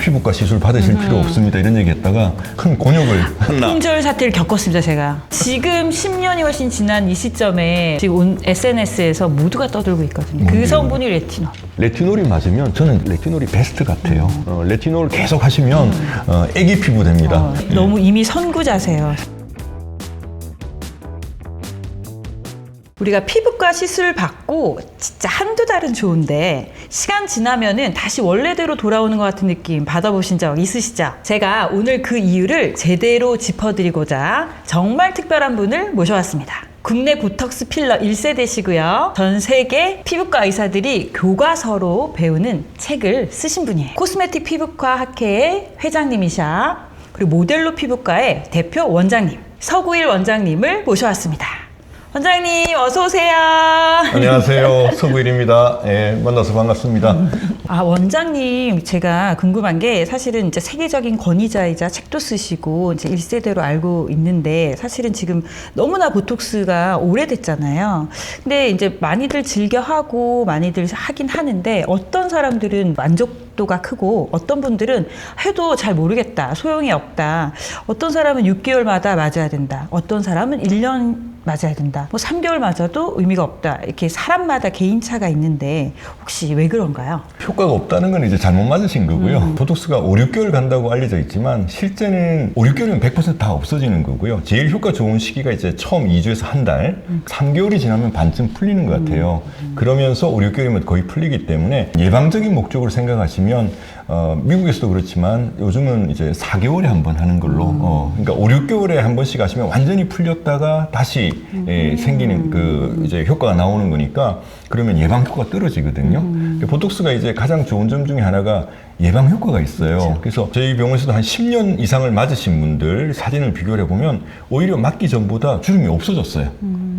피부과 시술 받으실 필요 없습니다 이런 얘기했다가 큰 곤욕을 품절 사태를 겪었습니다. 제가 지금 10년이 훨씬 지난 이 시점에 지금 SNS에서 모두가 떠들고 있거든요. 그 성분이 레티놀. 레티놀이 맞으면 저는 레티놀이 베스트 같아요. 레티놀 계속 하시면 애기 피부 됩니다. 너무 이미 선구자세요. 우리가 피부과 시술 받고 진짜 한두 달은 좋은데 시간 지나면은 다시 원래대로 돌아오는 것 같은 느낌 받아보신 적 있으시죠? 제가 오늘 그 이유를 제대로 짚어드리고자 정말 특별한 분을 모셔왔습니다. 국내 보톡스 필러 1세대시고요. 전 세계 피부과 의사들이 교과서로 배우는 책을 쓰신 분이에요. 코스메틱 피부과 학회의 회장님이자 그리고 모델로 피부과의 대표 원장님 서구일 원장님을 모셔왔습니다. 원장님 어서 오세요. 안녕하세요. 서구일입니다. 예, 만나서 반갑습니다. 원장님 제가 궁금한 게 사실은 이제 세계적인 권위자이자 책도 쓰시고 이제 1세대로 알고 있는데 사실은 지금 너무나 보톡스가 오래됐잖아요. 근데 이제 많이들 즐겨하고 많이들 하긴 하는데 어떤 사람들은 만족도가 크고 어떤 분들은 해도 잘 모르겠다, 소용이 없다. 어떤 사람은 6개월마다 맞아야 된다. 어떤 사람은 1년 맞아야 된다. 뭐 3개월 맞아도 의미가 없다. 이렇게 사람마다 개인차가 있는데 혹시 왜 그런가요? 효과가 없다는 건 이제 잘못 맞으신 거고요. 보톡스가 5, 6개월 간다고 알려져 있지만 실제는 5, 6개월이면 100% 다 없어지는 거고요. 제일 효과 좋은 시기가 이제 처음 2주에서 한 달, 3개월이 지나면 반쯤 풀리는 것 같아요. 그러면서 5, 6개월이면 거의 풀리기 때문에 예방적인 목적으로 생각하시면 미국에서도 그렇지만 요즘은 이제 4개월에 한 번 하는 걸로 그러니까 5, 6개월에 한 번씩 하시면 완전히 풀렸다가 다시 생기는 그 이제 효과가 나오는 거니까 그러면 예방 효과가 떨어지거든요. 보톡스가 이제 가장 좋은 점 중에 하나가 예방 효과가 있어요. 그렇죠. 그래서 저희 병원에서도 한 10년 이상을 맞으신 분들 사진을 비교를 해보면 오히려 맞기 전보다 주름이 없어졌어요.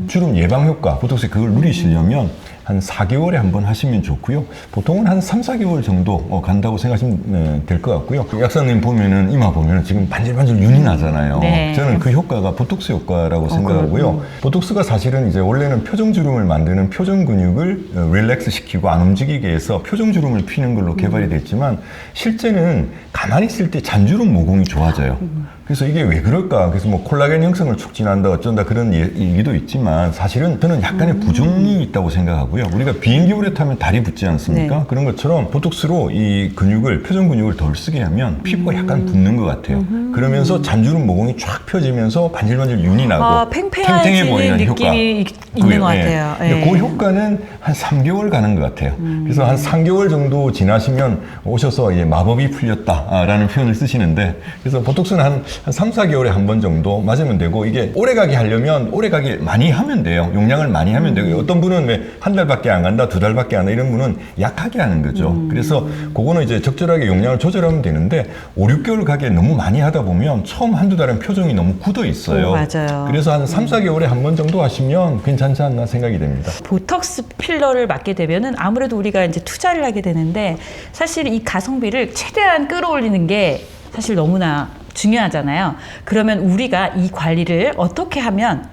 주름 예방 효과, 보톡스 그걸 누리시려면 한 4개월에 한 번 하시면 좋고요. 보통은 한 3, 4개월 정도 간다고 생각하시면 될 것 같고요. 약사님 보면은 이마 보면은 지금 반질반질 윤이 나잖아요. 네. 저는 그 효과가 보톡스 효과라고 생각하고요. 보톡스가 사실은 이제 원래는 표정주름을 만드는 표정 근육을 릴렉스 시키고 안 움직이게 해서 표정주름을 피는 걸로 개발이 됐지만 실제는 가만히 있을 때 잔주름 모공이 좋아져요. 그래서 이게 왜 그럴까? 그래서 뭐 콜라겐 형성을 촉진한다 어쩐다 그런 얘기도 있지만 사실은 저는 약간의 부종이 있다고 생각하고요. 우리가 비행기 오래 타면 다리 붓지 않습니까? 네. 그런 것처럼 보톡스로 이 근육을 표정 근육을 덜 쓰게 하면 피부가 약간 붓는 것 같아요. 그러면서 잔주름 모공이 쫙 펴지면서 반질반질 윤이 나고 팽팽해 보이는 느낌이 있는 것 같아요. 네. 그 효과는 한 3개월 가는 것 같아요. 그래서 한 3개월 정도 지나시면 오셔서 이제 마법이 풀렸다라는 표현을 쓰시는데 그래서 보톡스는 한 3, 4개월에 한 번 정도 맞으면 되고 이게 오래가게 하려면 오래가게 많이 하면 돼요. 용량을 많이 하면 되고 어떤 분은 왜 한 달밖에 안 간다, 2달밖에 안 간다 이런 분은 약하게 하는 거죠. 그래서 그거는 이제 적절하게 용량을 조절하면 되는데 5, 6개월 가게 너무 많이 하다 보면 처음 한두 달은 표정이 너무 굳어 있어요. 맞아요. 그래서 한 3, 4개월에 한 번 정도 하시면 괜찮지 않나 생각이 됩니다. 보톡스 필러를 맞게 되면은 아무래도 우리가 이제 투자를 하게 되는데 사실 이 가성비를 최대한 끌어올리는 게 사실 너무나 중요하잖아요. 그러면 우리가 이 관리를 어떻게 하면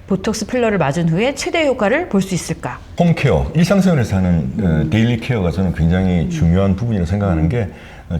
보톡스 필러를 맞은 후에 최대 효과를 볼 수 있을까? 홈케어, 일상생활에서 하는 데일리 케어가 저는 굉장히 중요한 부분이라고 생각하는 게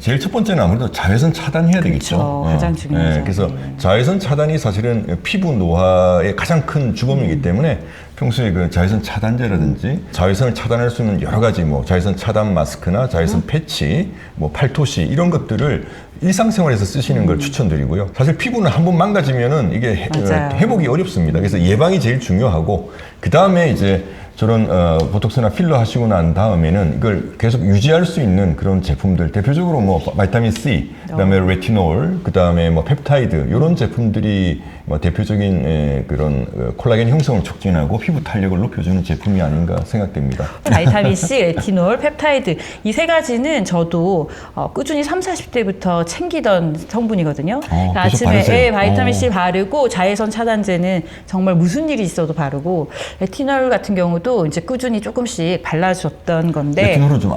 제일 첫 번째는 아무래도 자외선 차단해야 되겠죠. 가장 중요하죠. 그래서 자외선 차단이 사실은 피부 노화의 가장 큰 주범이기 때문에 평소에 그 자외선 차단제라든지 자외선을 차단할 수 있는 여러 가지 뭐 자외선 차단 마스크나 자외선 패치, 뭐 팔토시 이런 것들을 일상생활에서 쓰시는 걸 추천드리고요. 사실 피부는 한번 망가지면은 이게 회복이 어렵습니다. 그래서 예방이 제일 중요하고 그 다음에 이제 저런 보톡스나 필러 하시고 난 다음에는 이걸 계속 유지할 수 있는 그런 제품들 대표적으로 뭐 바이타민 C, 그다음에 레티놀, 그다음에 뭐 펩타이드 이런 제품들이 뭐 대표적인 그런 콜라겐 형성을 촉진하고 피부 탄력을 높여주는 제품이 아닌가 생각됩니다. 바이타민 C, 레티놀, 펩타이드 이 세 가지는 저도 꾸준히 30, 40대부터 챙기던 성분이거든요. 그러니까 계속 아침에 바르세요? 바이타민 C 바르고 자외선 차단제는 정말 무슨 일이 있어도 바르고 레티놀 같은 경우도 이제 꾸준히 조금씩 발라줬던 건데 레티놀은 좀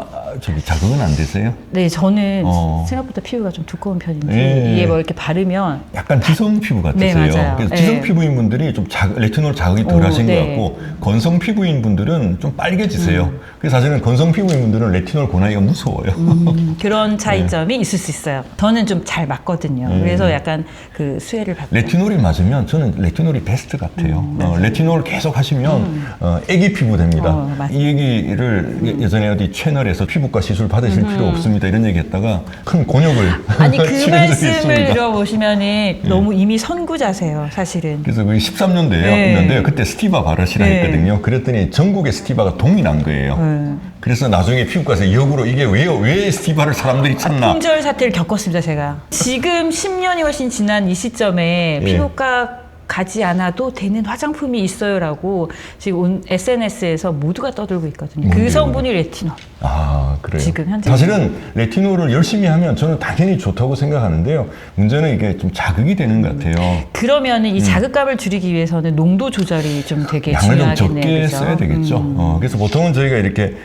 자극은 안 되세요? 네, 저는 생각보다 피부가 좀 두꺼운 편인지 예. 이게 뭐 이렇게 바르면 약간 지성 피부 같으세요. 네, 맞아요. 그래서 예. 지성 피부인 분들이 좀 레티놀 자극이 덜하신 것 네. 같고 건성 피부인 분들은 좀 빨개지세요. 그래서 사실은 건성 피부인 분들은 레티놀 권하기가 무서워요. 그런 차이점이 있을 수 있어요. 저는 좀 잘 맞거든요. 그래서 약간 그 수혜를 받고. 레티놀이 맞으면 저는 레티놀이 베스트 같아요. 레티놀 계속 하시면 애기 피부 됩니다. 이 얘기를 예전에 어디 채널에서 피부과 시술 받으실 필요 없습니다 이런 얘기했다가 큰 곤욕을 아니 그 치른 적이 말씀을 있습니다. 들어보시면은 너무 이미 선구자세요, 사실은. 그래서 그게 13년도였는데 그때 스티바 바르시라 했거든요. 그랬더니 전국에 스티바가 동이 난 거예요. 그래서 나중에 피부과에서 역으로 이게 왜 스티바를 사람들이 찾나. 품절 사태를 겪었습니다, 제가. 지금 10년이 훨씬 지난 이 시점에 피부과 가지 않아도 되는 화장품이 있어요라고 지금 SNS에서 모두가 떠들고 있거든요. 그 성분이 레티놀. 아, 그래요? 지금 현재 사실은 레티놀을 열심히 하면 저는 당연히 좋다고 생각하는데요. 문제는 이게 좀 자극이 되는 것 같아요. 그러면은 이 자극감을 줄이기 위해서는 농도 조절이 좀 되게 양을 좀 중요하겠네요. 적게 그죠? 써야 되겠죠. 그래서 보통은 저희가 이렇게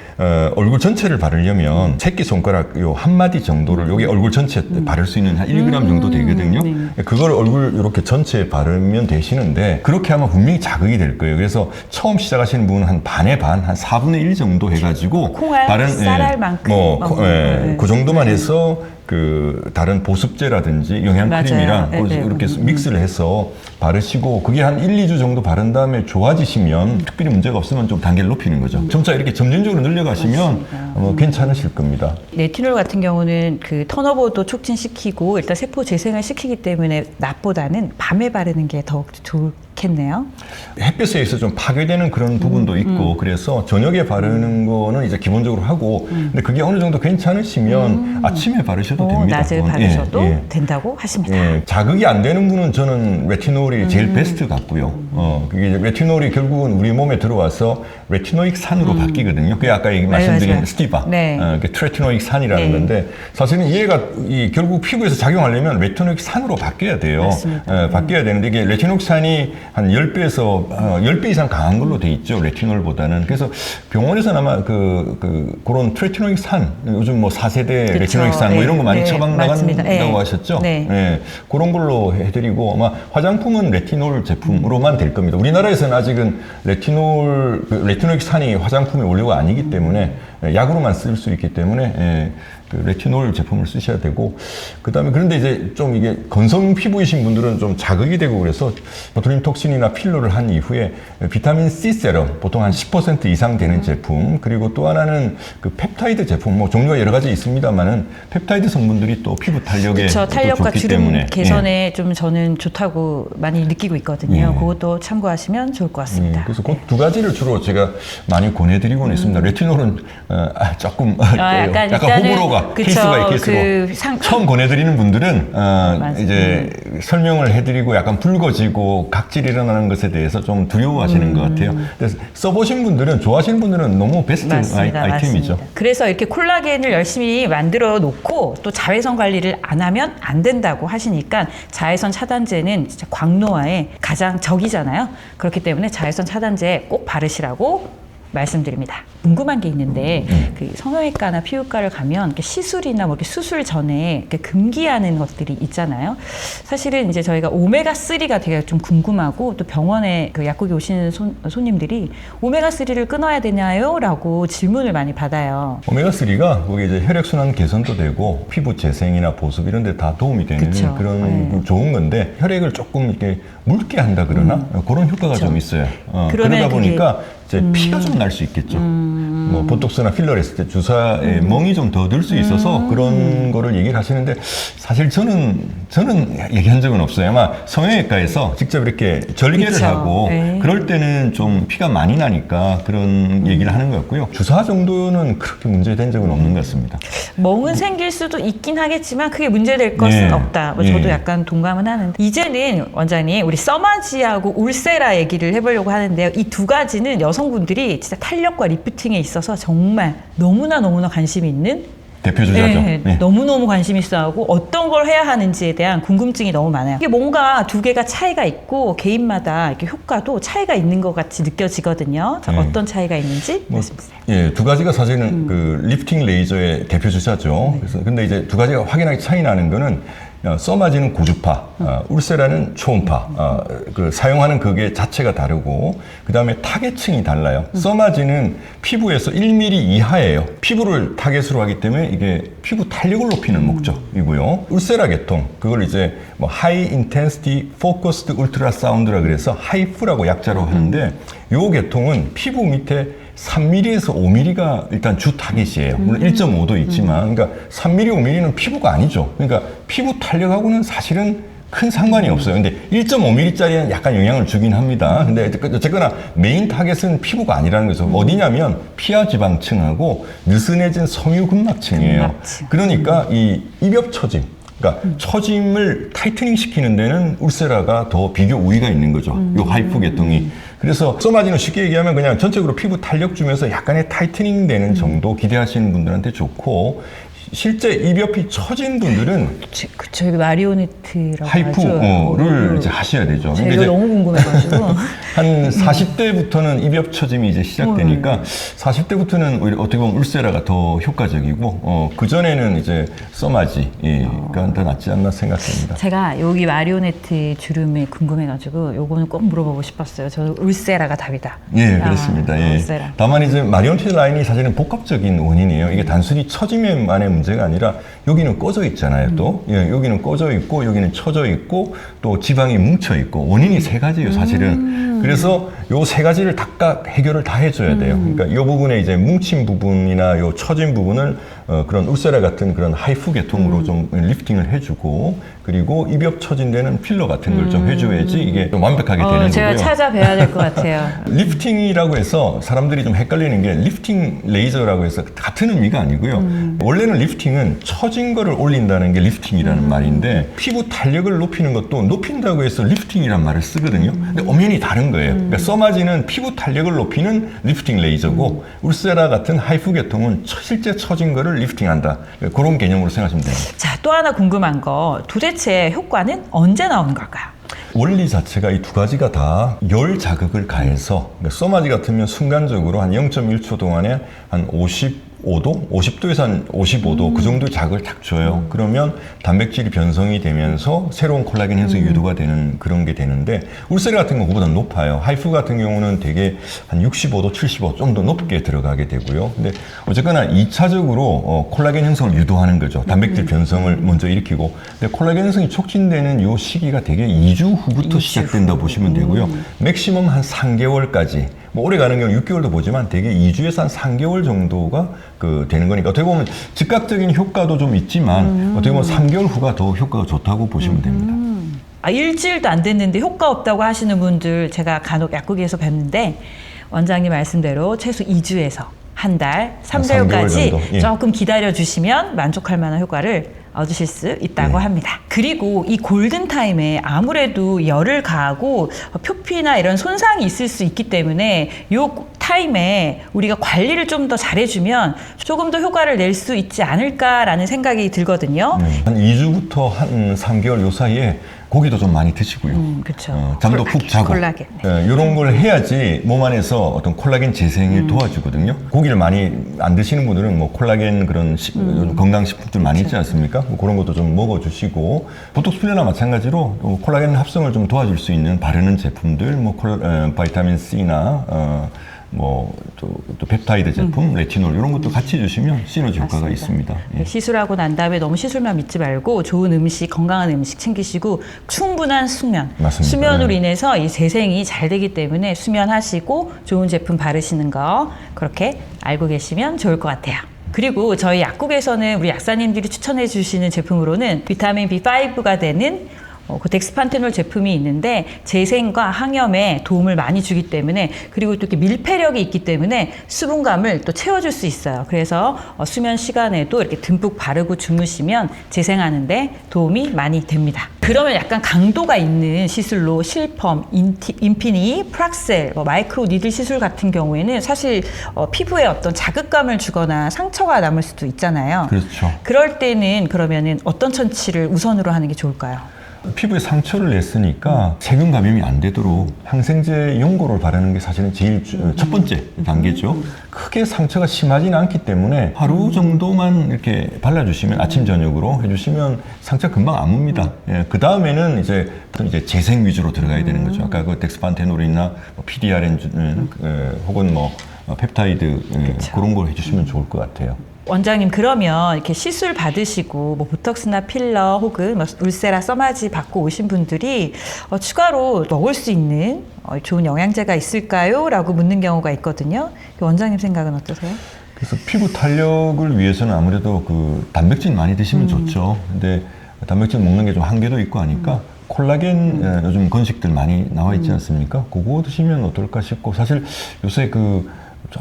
얼굴 전체를 바르려면 새끼 손가락 요 한 마디 정도를 여기 얼굴 전체에 바를 수 있는 한 1g 정도 되거든요. 그걸 얼굴 이렇게 전체에 바르면 되시는데 그렇게 하면 분명히 자극이 될 거예요. 그래서 처음 시작하시는 분은 한 반의 반, 한 4분의 1 정도 해가지고 콩알, 다른 쌀알만큼 그 정도만 해서 그 다른 보습제라든지 영양크림이랑 맞아요. 이렇게 믹스를 해서 바르시고 그게 한 1, 2주 정도 바른 다음에 좋아지시면 특별히 문제가 없으면 좀 단계를 높이는 거죠. 점차 이렇게 점진적으로 늘려가시면 괜찮으실 겁니다. 레티놀 같은 경우는 그 턴오버도 촉진시키고 일단 세포 재생을 시키기 때문에 낮보다는 밤에 바르는 게 더욱 좋겠네요. 햇볕에 의해서 좀 파괴되는 그런 부분도 있고 그래서 저녁에 바르는 거는 이제 기본적으로 하고 근데 그게 어느 정도 괜찮으시면 아침에 바르셔도 됩니다. 낮에 바르셔도 된다고 하십니다. 자극이 안 되는 분은 저는 레티놀이 제일 베스트 같고요. 그게 이제 레티놀이 결국은 우리 몸에 들어와서 레티노익 산으로 바뀌거든요. 그게 아까 말씀드린 맞아요. 스티바, 네. 트레티노익 산이라는 건데 사실은 얘가 결국 피부에서 작용하려면 레티노익 산으로 바뀌어야 돼요. 맞습니다. 바뀌어야 되는데 이게 레티노익 산이 한 10배에서 10배 이상 강한 걸로 돼 있죠. 레티놀보다는. 그래서 병원에서는 아마 그런 트레티노익 산, 요즘 뭐 4세대 그쵸. 레티노익 산 뭐 이런 거 많이 처방 맞습니다. 나간다고 하셨죠? 네. 그런 걸로 해드리고 아마 화장품은 레티놀 제품으로만 될 겁니다. 우리나라에서는 아직은 레티노익 산이 화장품의 원료가 아니기 때문에 약으로만 쓸 수 있기 때문에 그 레티놀 제품을 쓰셔야 되고 그다음에 그런데 이제 좀 이게 건성 피부이신 분들은 좀 자극이 되고 그래서 보툴린 톡신이나 필러를 한 이후에 비타민 C 세럼 보통 한 10% 이상 되는 제품 그리고 또 하나는 그 펩타이드 제품 뭐 종류가 여러 가지 있습니다만은 펩타이드 성분들이 또 피부 탄력에 또 탄력과 좋기 주름 때문에 개선에 좀 저는 좋다고 많이 느끼고 있거든요. 그것도 참고하시면 좋을 것 같습니다. 그래서 그 두 가지를 주로 제가 많이 권해드리고는 있습니다. 레티놀은 조금 약간 호불호가 케이스가 케이스로 처음 권해드리는 분들은 이제 설명을 해드리고 약간 붉어지고 각질이 일어나는 것에 대해서 좀 두려워하시는 것 같아요. 그래서 써보신 분들은 좋아하시는 분들은 너무 베스트 아이템이죠. 맞습니다. 그래서 이렇게 콜라겐을 열심히 만들어 놓고 또 자외선 관리를 안 하면 안 된다고 하시니까 자외선 차단제는 진짜 광노화의 가장 적이잖아요. 그렇기 때문에 자외선 차단제 꼭 바르시라고 말씀드립니다. 궁금한 게 있는데 그 성형외과나 피부과를 가면 이렇게 시술이나 뭐 이렇게 수술 전에 이렇게 금기하는 것들이 있잖아요. 사실은 이제 저희가 오메가3가 되게 좀 궁금하고 또 병원에 그 약국에 오시는 손님들이 오메가3를 끊어야 되나요? 라고 질문을 많이 받아요. 오메가3가 거기 이제 혈액순환 개선도 되고 피부 재생이나 보습 이런 데 다 도움이 되는 그런 좋은 건데 혈액을 조금 이렇게 묽게 한다 그러나 그런 효과가 좀 있어요. 그러다 보니까 이제 피가 좀 날 수 있겠죠. 뭐 보톡스나 필러를 했을 때 주사에 멍이 좀 더 들 수 있어서 그런 거를 얘기를 하시는데 사실 저는 얘기한 적은 없어요. 아마 성형외과에서 직접 이렇게 절개를 하고 그럴 때는 좀 피가 많이 나니까 그런 얘기를 하는 것 같고요. 주사 정도는 그렇게 문제된 적은 없는 것 같습니다. 멍은 생길 수도 있긴 하겠지만 그게 문제될 것은 없다. 저도 약간 동감은 하는데 이제는 원장님 우리 써마지하고 울세라 얘기를 해보려고 하는데요. 이 두 가지는 여성분들이 진짜 탄력과 리프팅에 있어서 정말 너무나 관심이 있는 대표 주자죠. 네, 네. 너무너무 관심 있어 하고 어떤 걸 해야 하는지에 대한 궁금증이 너무 많아요. 이게 뭔가 두 개가 차이가 있고 개인마다 이렇게 효과도 차이가 있는 것 같이 느껴지거든요. 자, 네. 어떤 차이가 있는지 말씀 주세요. 예, 두 가지가 사실은 그 리프팅 레이저의 대표 주자죠. 그래서 근데 이제 두 가지가 확연하게 차이 나는 거는 써마지는 고주파, 울세라는 초음파, 그 사용하는 그게 자체가 다르고, 그 다음에 타겟층이 달라요. 써마지는 피부에서 1mm 이하예요. 피부를 타겟으로 하기 때문에 이게 피부 탄력을 높이는 목적이고요. 울세라 계통, 그걸 이제 뭐 하이 인텐시티 포커스드 울트라 사운드라 그래서 하이프라고 약자로 하는데, 요 계통은 피부 밑에 3mm에서 5mm가 일단 주 타겟이에요. 물론 1.5도 있지만, 그러니까 3mm, 5mm는 피부가 아니죠. 그러니까 피부 탄력하고는 사실은 큰 상관이 없어요. 근데 1.5mm짜리는 약간 영향을 주긴 합니다. 근데 어쨌거나 메인 타겟은 피부가 아니라는 거죠. 어디냐면 피하 지방층하고 느슨해진 섬유근막층이에요. 근막층. 그러니까 이 입엽 처짐, 그러니까 처짐을 타이트닝 시키는 데는 울세라가 더 비교 우위가 있는 거죠. 요 하이프 계통이. 그래서 써마지는 쉽게 얘기하면 그냥 전체적으로 피부 탄력 주면서 약간의 타이트닝 되는 정도 기대하시는 분들한테 좋고, 실제 입엽이 처진 분들은 그쵸, 이게 마리오네트라고 하이프를 이제 하셔야 되죠. 제가 이거 너무 궁금해가지고. 한 40대부터는 입엽 처짐이 이제 시작되니까 40대부터는 오히려 어떻게 보면 울세라가 더 효과적이고, 그전에는 이제 써마지가 더 낫지 않나 생각됩니다. 제가 여기 마리오네트 주름이 궁금해가지고 요거는 꼭 물어보고 싶었어요. 저는 울세라가 답이다. 예, 그렇습니다. 예. 울세라. 다만 이제 마리오네트 라인이 사실은 복합적인 원인이에요. 이게 단순히 처짐에만의 문제가 아니라 여기는 꺼져 있잖아요. 또 예, 여기는 꺼져 있고 여기는 처져 있고 또 지방이 뭉쳐 있고 원인이 세 가지예요, 사실은. 그래서 요 세 가지를 각각 해결을 다 해줘야 돼요. 그러니까 이 부분에 이제 뭉친 부분이나 요 처진 부분을 그런 울세라 같은 그런 하이프 계통으로 좀 리프팅을 해주고, 그리고 입엽 처진 데는 필러 같은 걸 좀 해줘야지 이게 좀 완벽하게 되는 제가 거고요. 찾아뵈야 될 것 같아요. 리프팅이라고 해서 사람들이 좀 헷갈리는 게 리프팅 레이저라고 해서 같은 의미가 아니고요. 원래는 리프팅은 처진 거를 올린다는 게 리프팅이라는 말인데, 피부 탄력을 높이는 것도 높인다고 해서 리프팅이란 말을 쓰거든요. 근데 엄연히 다른 거예요. 그러니까 써마지는 피부 탄력을 높이는 리프팅 레이저고, 울세라 같은 하이프 계통은 실제 처진 거를 리프팅한다. 그런 개념으로 생각하시면 됩니다. 자, 또 하나 궁금한 거, 도대체 효과는 언제 나오는 걸까요? 원리 자체가 이 두 가지가 다 열 자극을 가해서, 그러니까 써마지 같으면 순간적으로 한 0.1초 동안에 한 55도? 50도에서 한 55도 그 정도의 자극을 딱 줘요. 그러면 단백질이 변성이 되면서 새로운 콜라겐 형성이 유도가 되는 그런 게 되는데, 울세라 같은 건 그보다 높아요. 하이프 같은 경우는 되게 한 65도, 75도 좀 더 높게 들어가게 되고요. 근데 어쨌거나 2차적으로 콜라겐 형성을 유도하는 거죠. 단백질 변성을 먼저 일으키고. 근데 콜라겐 형성이 촉진되는 요 시기가 되게 2주 후부터 시작된다 보시면 되고요. 맥시멈 한 3개월까지, 뭐 오래 가는 경우는 6개월도 보지만 되게 2주에서 한 3개월 정도가 되는 거니까, 어떻게 보면 즉각적인 효과도 좀 있지만 어떻게 보면 3개월 후가 더 효과가 좋다고 보시면 됩니다. 일주일도 안 됐는데 효과 없다고 하시는 분들 제가 간혹 약국에서 뵀는데, 원장님 말씀대로 최소 2주에서 한 달, 3개월까지 정도? 예. 조금 기다려주시면 만족할 만한 효과를 얻으실 수 있다고 합니다. 그리고 이 골든타임에 아무래도 열을 가하고 표피나 이런 손상이 있을 수 있기 때문에 이 타임에 우리가 관리를 좀 더 잘해주면 조금 더 효과를 낼 수 있지 않을까라는 생각이 들거든요. 한 2주부터 한 3개월 요 사이에 고기도 좀 많이 드시고요. 그렇죠. 잠도 푹 자고. 콜라겐. 이런 걸 해야지 몸 안에서 어떤 콜라겐 재생을 도와주거든요. 고기를 많이 안 드시는 분들은 뭐 콜라겐 그런 건강식품들 많이 있지 않습니까? 뭐 그런 것도 좀 먹어주시고, 보톡스 필러나 마찬가지로 콜라겐 합성을 좀 도와줄 수 있는 바르는 제품들, 뭐 바이타민 C나 또 펩타이드 제품, 레티놀 이런 것도 같이 주시면 시너지 효과가 있습니다. 예. 시술하고 난 다음에 너무 시술만 믿지 말고 좋은 음식, 건강한 음식 챙기시고 충분한 수면. 맞습니다. 수면으로 인해서 이 재생이 잘 되기 때문에 수면하시고 좋은 제품 바르시는 거 그렇게 알고 계시면 좋을 것 같아요. 그리고 저희 약국에서는 우리 약사님들이 추천해 주시는 제품으로는 비타민 B5가 되는 그 덱스판테놀 제품이 있는데 재생과 항염에 도움을 많이 주기 때문에, 그리고 또 이렇게 밀폐력이 있기 때문에 수분감을 또 채워줄 수 있어요. 그래서 수면 시간에도 이렇게 듬뿍 바르고 주무시면 재생하는데 도움이 많이 됩니다. 그러면 약간 강도가 있는 시술로 실펌, 인피니, 프락셀, 마이크로 니들 시술 같은 경우에는 사실 피부에 어떤 자극감을 주거나 상처가 남을 수도 있잖아요. 그렇죠. 그럴 때는 그러면은 어떤 처치를 우선으로 하는 게 좋을까요? 피부에 상처를 냈으니까 세균 감염이 안 되도록 항생제 연고를 바르는 게 사실은 제일 첫 번째 단계죠. 크게 상처가 심하지는 않기 때문에 하루 정도만 이렇게 발라주시면 아침 저녁으로 해주시면 상처 금방 안 뭅니다. 예, 그 다음에는 이제 재생 위주로 들어가야 되는 거죠. 아까 그 덱스판테놀이나 PDRN 혹은 펩타이드 그런 걸 해주시면 좋을 것 같아요. 원장님, 그러면 이렇게 시술 받으시고 보톡스나 필러 혹은 울세라 써마지 받고 오신 분들이 추가로 먹을 수 있는 좋은 영양제가 있을까요? 라고 묻는 경우가 있거든요. 원장님 생각은 어떠세요? 그래서 피부 탄력을 위해서는 아무래도 그 단백질 많이 드시면 좋죠. 근데 단백질 먹는 게 좀 한계도 있고 하니까 콜라겐 요즘 건식들 많이 나와 있지 않습니까? 그거 드시면 어떨까 싶고, 사실 요새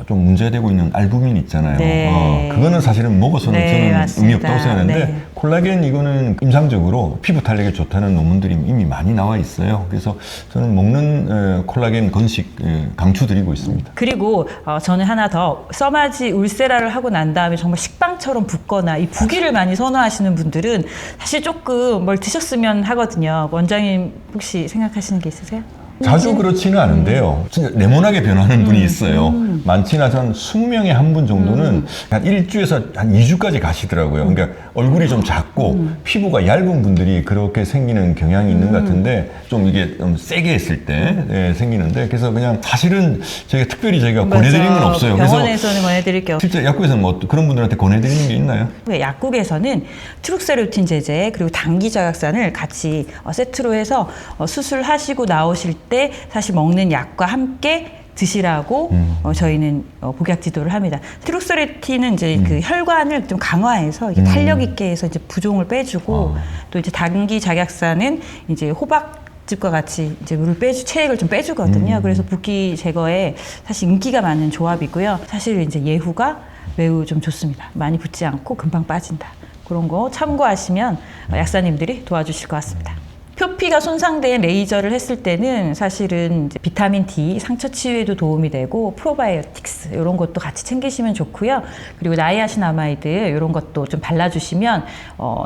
좀 문제되고 있는 알부민 있잖아요. 네. 그거는 사실은 먹어서는 저는 맞습니다. 의미 없다고 생각하는데 네. 콜라겐 이거는 임상적으로 피부 탄력에 좋다는 논문들이 이미 많이 나와 있어요. 그래서 저는 먹는 콜라겐 건식 강추드리고 있습니다. 그리고 저는 하나 더, 써마지 울세라를 하고 난 다음에 정말 식빵처럼 붓거나 이 부기를 많이 선호하시는 분들은 사실 조금 뭘 드셨으면 하거든요. 원장님 혹시 생각하시는 게 있으세요? 자주 그렇지는 않은데요. 진짜 레몬하게 변하는 분이 있어요. 많지는 한 20명에 한 분 정도는 한 1주에서 한 2주까지 가시더라고요. 그러니까 얼굴이 좀 작고 피부가 얇은 분들이 그렇게 생기는 경향이 있는 것 같은데, 좀 이게 좀 세게 했을 때 생기는데, 그래서 그냥 사실은 특별히 저희가 권해드리는 건 없어요. 병원에서는 권해드릴 게 없어요. 실제 약국에서는 뭐 그런 분들한테 권해드리는 게 있나요? 약국에서는 트룩세루틴 제제 그리고 당기 저약산을 같이 세트로 해서 수술하시고 나오실 때 사실 먹는 약과 함께 드시라고 저희는 복약 지도를 합니다. 트룩세루틴은 이제 그 혈관을 좀 강화해서 이게 탄력 있게 해서 이제 부종을 빼주고, 또 이제 당기 저약산은 이제 호박즙과 같이 이제 체액을 좀 빼주거든요. 그래서 붓기 제거에 사실 인기가 많은 조합이고요. 사실 이제 예후가 매우 좀 좋습니다. 많이 붓지 않고 금방 빠진다. 그런 거 참고하시면 약사님들이 도와주실 것 같습니다. 표피가 손상된 레이저를 했을 때는 사실은 이제 비타민 D 상처 치유에도 도움이 되고 프로바이오틱스 이런 것도 같이 챙기시면 좋고요. 그리고 나이아신아마이드 이런 것도 좀 발라주시면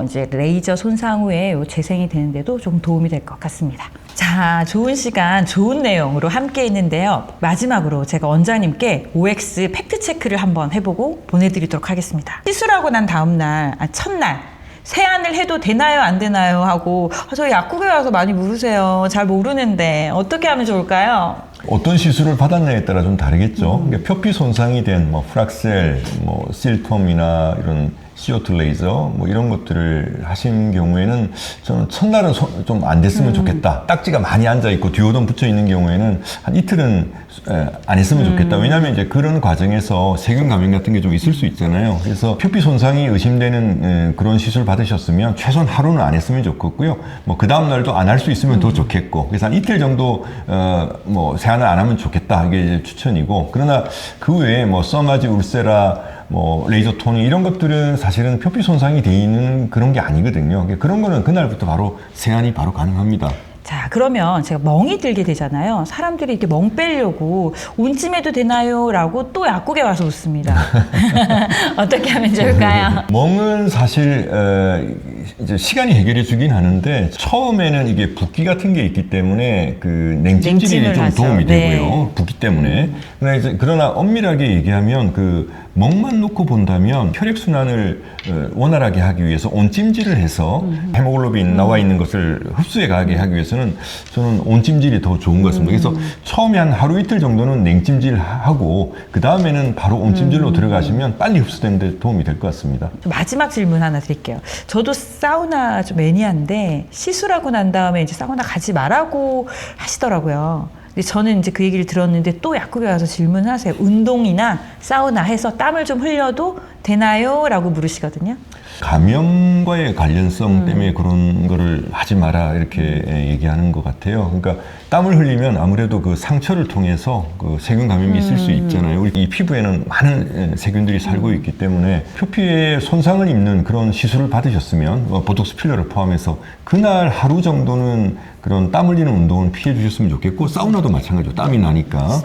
이제 레이저 손상 후에 재생이 되는데도 좀 도움이 될 것 같습니다. 자, 좋은 시간, 좋은 내용으로 함께 했는데요. 마지막으로 제가 원장님께 OX 팩트 체크를 한번 해보고 보내드리도록 하겠습니다. 시술하고 난 다음날, 첫날 세안을 해도 되나요, 안 되나요 하고 저희 약국에 와서 많이 물으세요. 잘 모르는데 어떻게 하면 좋을까요? 어떤 시술을 받았냐에 따라 좀 다르겠죠. 그러니까 표피 손상이 된 프락셀, 실톰이나 이런 CO2 레이저 이런 것들을 하신 경우에는 저는 첫날은 좀 안 됐으면 좋겠다. 딱지가 많이 앉아 있고 디오돈 붙여 있는 경우에는 한 이틀은 안 했으면 좋겠다. 왜냐하면 이제 그런 과정에서 세균 감염 같은 게 좀 있을 수 있잖아요. 그래서 표피 손상이 의심되는 그런 시술 받으셨으면 최소한 하루는 안 했으면 좋겠고요. 그 다음 날도 안 할 수 있으면 더 좋겠고, 그래서 한 이틀 정도 세안을 안 하면 좋겠다. 이게 이제 추천이고, 그러나 그 외에 써마지 울세라 레이저 토닝 이런 것들은 사실은 표피 손상이 돼 있는 그런 게 아니거든요. 그런 거는 그날부터 바로 세안이 바로 가능합니다. 자, 그러면 제가 멍이 들게 되잖아요. 사람들이 이렇게 멍 빼려고 온찜해도 되나요? 라고 또 약국에 와서 묻습니다. 어떻게 하면 좋을까요? 멍은 사실 이제 시간이 해결해 주긴 하는데, 처음에는 이게 붓기 같은 게 있기 때문에 그 냉찜질이 좀 도움이 되고요. 붓기 때문에. 그러나 엄밀하게 얘기하면 멍만 놓고 본다면 혈액순환을 원활하게 하기 위해서 온찜질을 해서 헤모글로빈 나와 있는 것을 흡수해 가게 하기 위해서는 저는 온찜질이 더 좋은 것 같습니다. 그래서 처음에 한 하루 이틀 정도는 냉찜질하고 그 다음에는 바로 온찜질로 들어가시면 빨리 흡수되는 데 도움이 될 것 같습니다. 마지막 질문 하나 드릴게요. 저도 사우나 좀 매니아인데 시술하고 난 다음에 이제 사우나 가지 말라고 하시더라고요. 근데 저는 이제 그 얘기를 들었는데 또 약국에 와서 질문하세요. 운동이나 사우나 해서 땀을 좀 흘려도 되나요? 라고 물으시거든요. 감염과의 관련성 때문에 그런 거를 하지 마라 이렇게 얘기하는 것 같아요. 그러니까 땀을 흘리면 아무래도 그 상처를 통해서 그 세균 감염이 있을 수 있잖아요. 우리 이 피부에는 많은 세균들이 살고 있기 때문에 표피에 손상을 입는 그런 시술을 받으셨으면 보톡스 필러를 포함해서 그날 하루 정도는 그런 땀 흘리는 운동은 피해 주셨으면 좋겠고, 사우나도 마찬가지로 땀이 나니까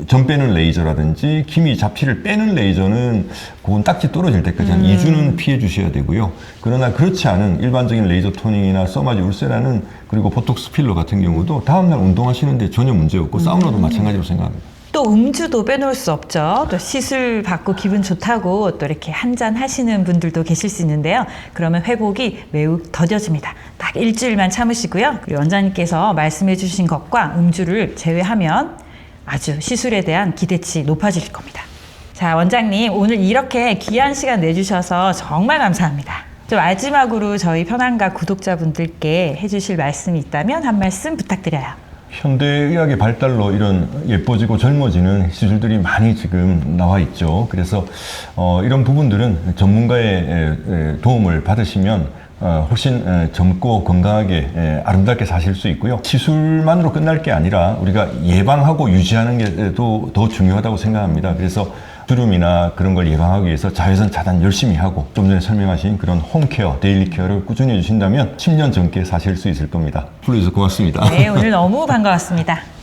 점 빼는 레이저라든지 기미 잡티를 빼는 레이저는 그건 딱지 떨어질 때까지 한 2주는 피해 주셔야 되고요. 그러나 그렇지 않은 일반적인 레이저 토닝이나 써마지 울세라는, 그리고 보톡스 필러 같은 경우도 다음날 운동하시는데 전혀 문제 없고 사우나도 마찬가지로 생각합니다. 또 음주도 빼놓을 수 없죠. 또 시술 받고 기분 좋다고 또 이렇게 한잔 하시는 분들도 계실 수 있는데요. 그러면 회복이 매우 더뎌집니다. 딱 일주일만 참으시고요. 그리고 원장님께서 말씀해 주신 것과 음주를 제외하면 아주 시술에 대한 기대치 높아질 겁니다. 자, 원장님 오늘 이렇게 귀한 시간 내주셔서 정말 감사합니다. 좀 마지막으로 저희 편안가 구독자분들께 해주실 말씀이 있다면 한 말씀 부탁드려요. 현대의학의 발달로 이런 예뻐지고 젊어지는 시술들이 많이 지금 나와 있죠. 그래서 이런 부분들은 전문가의 도움을 받으시면 훨씬 젊고 건강하게 아름답게 사실 수 있고요. 시술만으로 끝날 게 아니라 우리가 예방하고 유지하는 게 더 중요하다고 생각합니다. 그래서 주름이나 그런 걸 예방하기 위해서 자외선 차단 열심히 하고, 좀 전에 설명하신 그런 홈케어, 데일리 케어를 꾸준히 해주신다면 10년 젊게 사실 수 있을 겁니다. 불러주셔서 고맙습니다. 네, 오늘 너무 반가웠습니다.